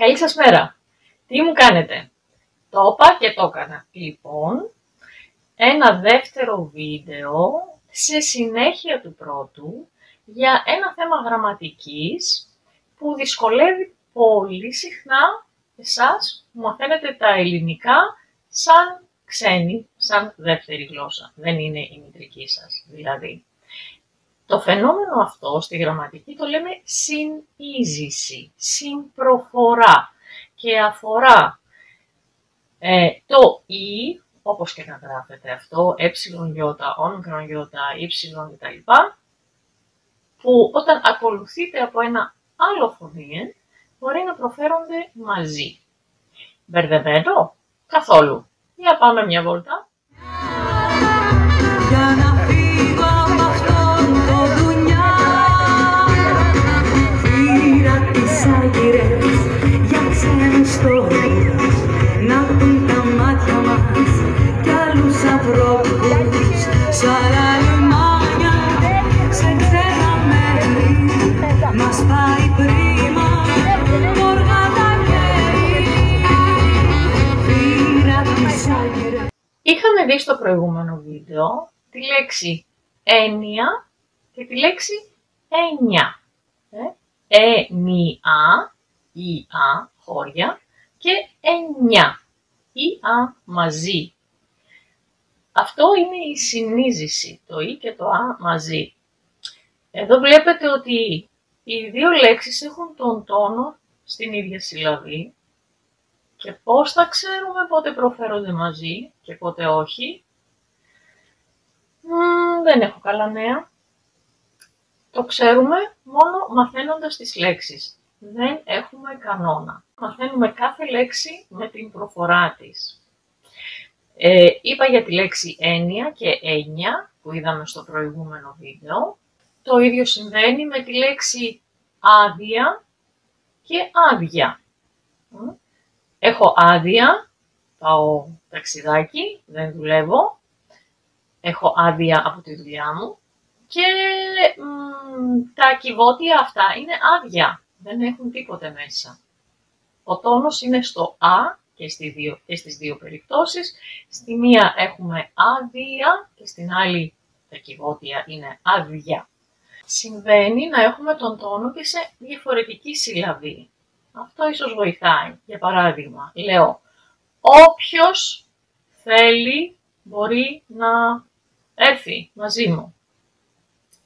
Καλή σας μέρα! Τι μου κάνετε? Το είπα και το έκανα. Λοιπόν, ένα δεύτερο βίντεο σε συνέχεια του πρώτου για ένα θέμα γραμματικής που δυσκολεύει πολύ συχνά εσάς που μαθαίνετε τα ελληνικά σαν ξένοι, σαν δεύτερη γλώσσα. Δεν είναι η μητρική σας δηλαδή. Το φαινόμενο αυτό στη γραμματική το λέμε συνείζηση, συμπροφορά και αφορά το «η», όπως και να γράφετε αυτό, γιώτα, όμικρον γιώτα, κτλ. Που όταν ακολουθείτε από ένα άλλο φωνήεν μπορεί να προφέρονται μαζί. Μπερδεμένο? Καθόλου. Για πάμε μια βόλτα. Είχαμε δει στο προηγούμενο βίντεο τη λέξη έννοια και τη λέξη έννοια. Έννοια, ή-α, χώρια, και εννιά, ή-α, μαζί. Αυτό είναι η συνείζηση, το «η» και το «α» μαζί. Εδώ βλέπετε ότι οι δύο λέξεις έχουν τον τόνο στην ίδια συλλαβή. Και πώς θα ξέρουμε πότε προφέρονται μαζί και πότε όχι? Δεν έχω καλά νέα. Το ξέρουμε μόνο μαθαίνοντας τις λέξεις. Δεν έχουμε κανόνα. Μαθαίνουμε κάθε λέξη με την προφορά της. Είπα για τη λέξη έννοια και έννοια που είδαμε στο προηγούμενο βίντεο. Το ίδιο συμβαίνει με τη λέξη άδεια και άδεια. Έχω άδεια, πάω ταξιδάκι, δεν δουλεύω. Έχω άδεια από τη δουλειά μου και τα κυβότια αυτά είναι άδεια, δεν έχουν τίποτε μέσα. Ο τόνος είναι στο α και στις δύο περιπτώσεις. Στη μία έχουμε άδεια και στην άλλη τα κυβότια είναι άδεια. Συμβαίνει να έχουμε τον τόνο και σε διαφορετική συλλαβή. Αυτό ίσως βοηθάει. Για παράδειγμα, λέω όποιος θέλει μπορεί να έρθει μαζί μου.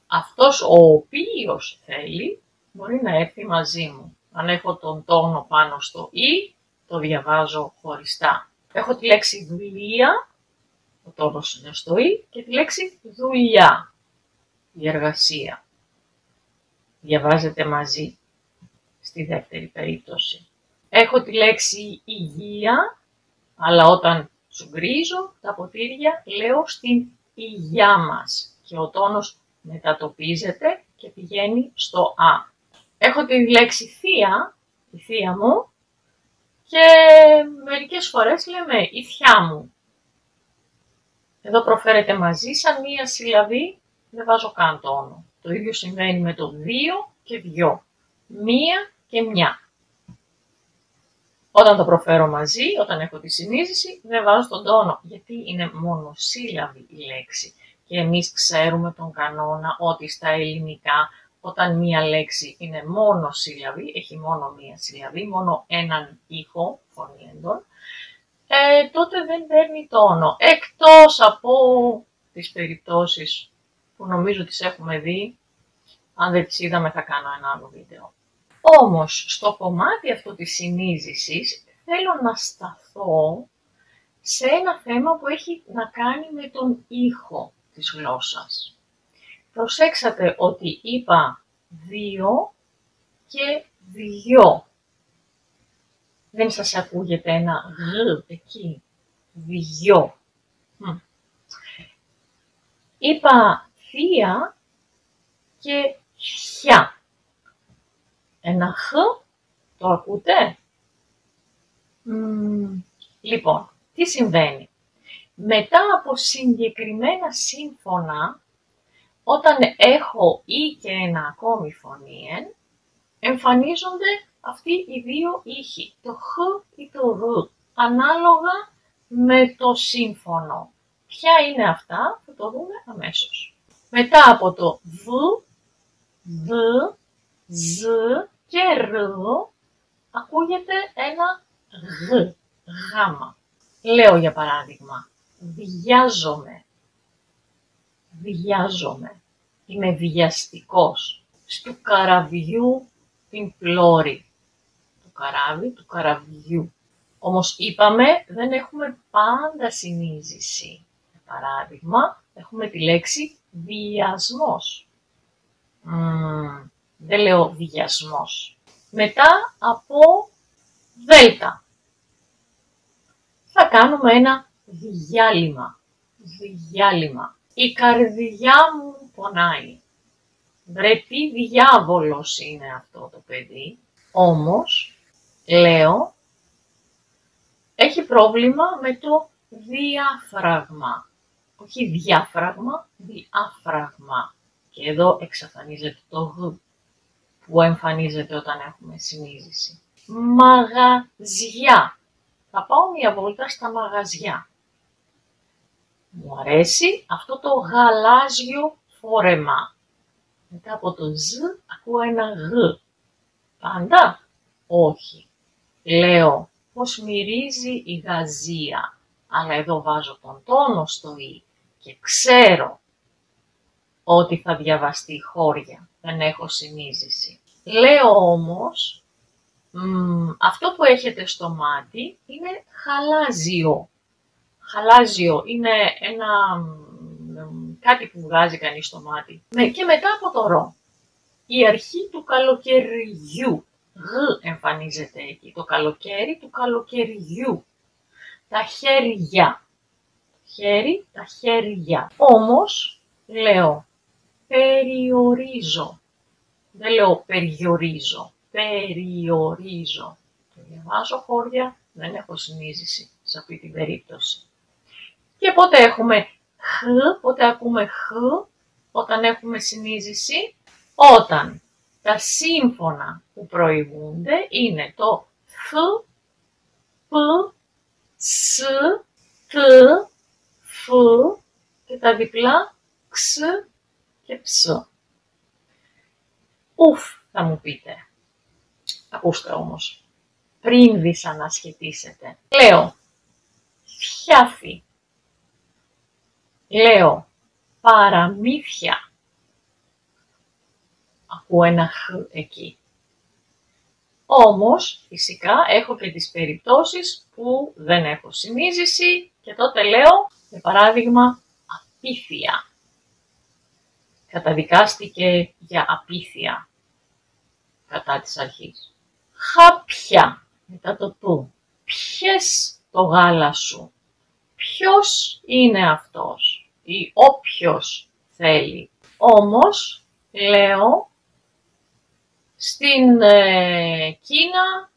Αυτός ο οποίος θέλει μπορεί να έρθει μαζί μου. Αν έχω τον τόνο πάνω στο «η», το διαβάζω χωριστά. Έχω τη λέξη δουλεία, ο τόνος είναι στο «η», και τη λέξη δουλειά, η εργασία. Διαβάζεται μαζί στη δεύτερη περίπτωση. Έχω τη λέξη υγεία, αλλά όταν σου γκρίζω τα ποτήρια λέω στην υγειά μας και ο τόνος μετατοπίζεται και πηγαίνει στο α. Έχω τη λέξη θεία, η θεία μου, και μερικές φορές λέμε η θιά μου. Εδώ προφέρεται μαζί σαν μία συλλαβή, δεν βάζω καν τόνο. Το ίδιο συμβαίνει με το δύο και δυο. Μία και μια. Όταν το προφέρω μαζί, όταν έχω τη συνείζηση, δεν βάζω τον τόνο, γιατί είναι μονοσύλλαβη η λέξη. Και εμείς ξέρουμε τον κανόνα ότι στα ελληνικά, όταν μία λέξη είναι μονοσύλλαβη, έχει μόνο μία συλλαβή, μόνο έναν ήχο φωνήεντων, τότε δεν παίρνει τόνο. Εκτός από τις περιπτώσεις που νομίζω τις έχουμε δει, αν δεν τις είδαμε θα κάνω ένα άλλο βίντεο. Όμως, στο κομμάτι αυτό της συνείζησης, θέλω να σταθώ σε ένα θέμα που έχει να κάνει με τον ήχο της γλώσσας. Προσέξατε ότι είπα δύο και δυο. Δεν σας ακούγεται ένα γ εκεί, δυο. Είπα θεία και χιά. Ένα χ, το ακούτε? Λοιπόν, τι συμβαίνει? Μετά από συγκεκριμένα σύμφωνα, όταν έχω ή και ένα ακόμη φωνήεν, εμφανίζονται αυτοί οι δύο ήχοι, το χ ή το ρ, ανάλογα με το σύμφωνο. Ποια είναι αυτά, θα το δούμε αμέσως. Μετά από το β, δ, ζ και ρ, ακούγεται ένα γ, γάμα. Λέω για παράδειγμα, βιάζομαι, βιάζομαι, είμαι βιαστικός. Στου καραβιού την πλώρη, το καράβι του καραβιού. Όμως είπαμε δεν έχουμε πάντα συνείζηση. Για παράδειγμα, έχουμε τη λέξη βιασμός. Δεν λέω βιασμός. Μετά από δέλτα θα κάνουμε ένα διάλειμμα. Διάλειμμα. Η καρδιά μου πονάει. Βρε τι διάβολος είναι αυτό το παιδί. Όμως, λέω, έχει πρόβλημα με το διάφραγμα. Όχι διάφραγμα, διάφραγμα. Και εδώ εξαφανίζεται το γ που εμφανίζεται όταν έχουμε συνείζηση. Μαγαζιά. Θα πάω μια βόλτα στα μαγαζιά. Μου αρέσει αυτό το γαλάζιο φόρεμα. Μετά από το ζ ακούω ένα γ. Πάντα? Όχι. Λέω πως μυρίζει η γαζία. Αλλά εδώ βάζω τον τόνο στο «η» και ξέρω ότι θα διαβαστεί χώρια. Δεν έχω συνείζηση. Λέω όμως, αυτό που έχετε στο μάτι είναι χαλάζιο. Χαλάζιο είναι κάτι που βγάζει κανείς στο μάτι. Και μετά από το ρο, η αρχή του καλοκαιριού. Γ εμφανίζεται εκεί, το καλοκαίρι του καλοκαιριού. Τα χέρια. Χέρι, τα χέρια. Όμως, λέω, περιορίζω. Δεν λέω περιορίζω. Περιορίζω. Το διαβάζω χώρια, δεν έχω συνείζηση σε αυτή την περίπτωση. Και πότε έχουμε χ, πότε ακούμε χ, όταν έχουμε συνείζηση, όταν τα σύμφωνα που προηγούνται είναι το θ, π, σ, τ, φ και τα διπλά ξ και ψ. Ουφ, θα μου πείτε. Ακούστε όμως, πριν δυσανασχετήσετε. Λέω φιάφι. Λέω παραμύθια. Ακούω ένα χ εκεί. Όμως, φυσικά, έχω και τις περιπτώσεις που δεν έχω συνείζηση και τότε λέω, για παράδειγμα, απίθεια. Καταδικάστηκε για απίθεια κατά της αρχής. Χάπια, μετά το του. Πιες το γάλα σου. Ποιος είναι αυτός ή όποιος θέλει. Όμως, λέω, στην Κίνα,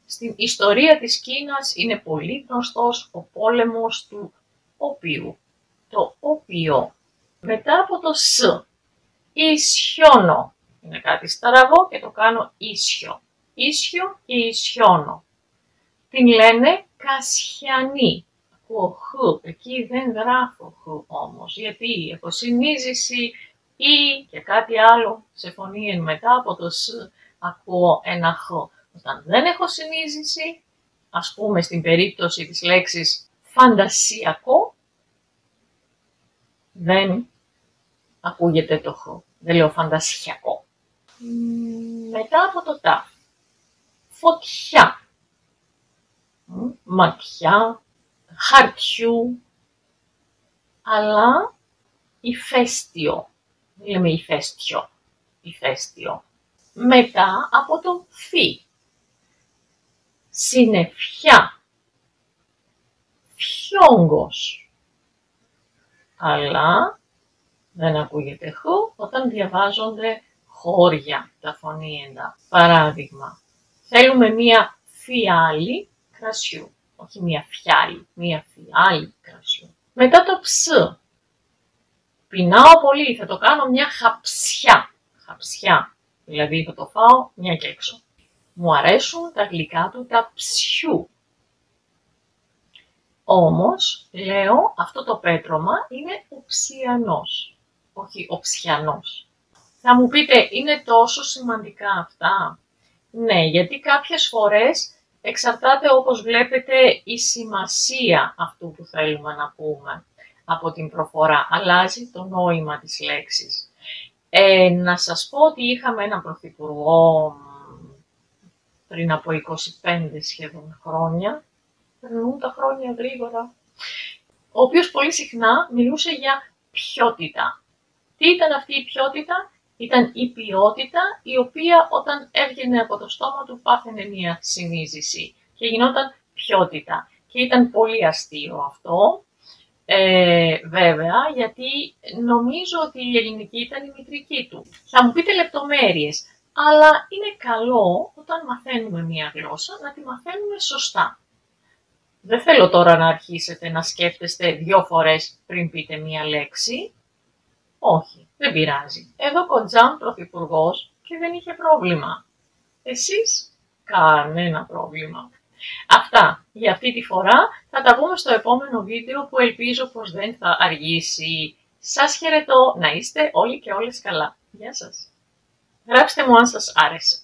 στην ιστορία της Κίνας είναι πολύ γνωστός ο πόλεμος του όπιου. Το όπιο. Μετά από το σ. Ισιώνω. Είναι κάτι στραβό και το κάνω ίσιο. Ίσιο και ισιώνω. Την λένε Κασιανή. Ακούω χ. Εκεί δεν γράφω χ όμως. Γιατί έχω συνείζηση ή και κάτι άλλο σε φωνή μετά από το σ ακούω ένα χ. Όταν δεν έχω συνείζηση, ας πούμε στην περίπτωση της λέξης φαντασιακό, δεν ακούγεται το χ. Δεν λέω φαντασιακό. Μετά από το τα. Φωτιά. Ματιά. Χαρτιού. Αλλά ηφαίστειο. Δεν λέμε ηφαίστειο. Ηφαίστειο. Μετά από το φι. Συννεφιά. Φιόγκος. Αλλά δεν ακούγεται χ όταν διαβάζονται χώρια τα φωνήεντα. Παράδειγμα, θέλουμε μία φιάλη κρασιού. Όχι μία φιάλη, μία φιάλη κρασιού. Μετά το ψ. Πεινάω πολύ, θα το κάνω μια χαψιά. Χαψιά, δηλαδή θα το φάω μια και έξω. Μου αρέσουν τα γλυκά του τα ψιού. Όμως, λέω, αυτό το πέτρωμα είναι οψιανός, όχι οψιανός. Θα μου πείτε, είναι τόσο σημαντικά αυτά? Ναι, γιατί κάποιες φορές εξαρτάται, όπως βλέπετε, η σημασία αυτού που θέλουμε να πούμε από την προφορά. Αλλάζει το νόημα της λέξης. Να σας πω ότι είχαμε έναν πρωθυπουργό πριν από 25 σχεδόν χρόνια. Περνούν τα χρόνια γρήγορα. Ο οποίος πολύ συχνά μιλούσε για ποιότητα. Τι ήταν αυτή η ποιότητα? Ήταν η ποιότητα η οποία όταν έβγαινε από το στόμα του πάθαινε μια συνείδηση και γινόταν ποιότητα. Και ήταν πολύ αστείο αυτό, βέβαια, γιατί νομίζω ότι η ελληνική ήταν η μητρική του. Θα μου πείτε λεπτομέρειες, αλλά είναι καλό όταν μαθαίνουμε μια γλώσσα να τη μαθαίνουμε σωστά. Δεν θέλω τώρα να αρχίσετε να σκέφτεστε 2 φορές πριν πείτε μία λέξη. Όχι, δεν πειράζει. Εδώ κοντζάμ πρωθυπουργός και δεν είχε πρόβλημα. Εσείς, κανένα πρόβλημα. Αυτά για αυτή τη φορά. Θα τα πούμε στο επόμενο βίντεο που ελπίζω πως δεν θα αργήσει. Σας χαιρετώ, να είστε όλοι και όλες καλά. Γεια σας. Γράψτε μου αν σας άρεσε.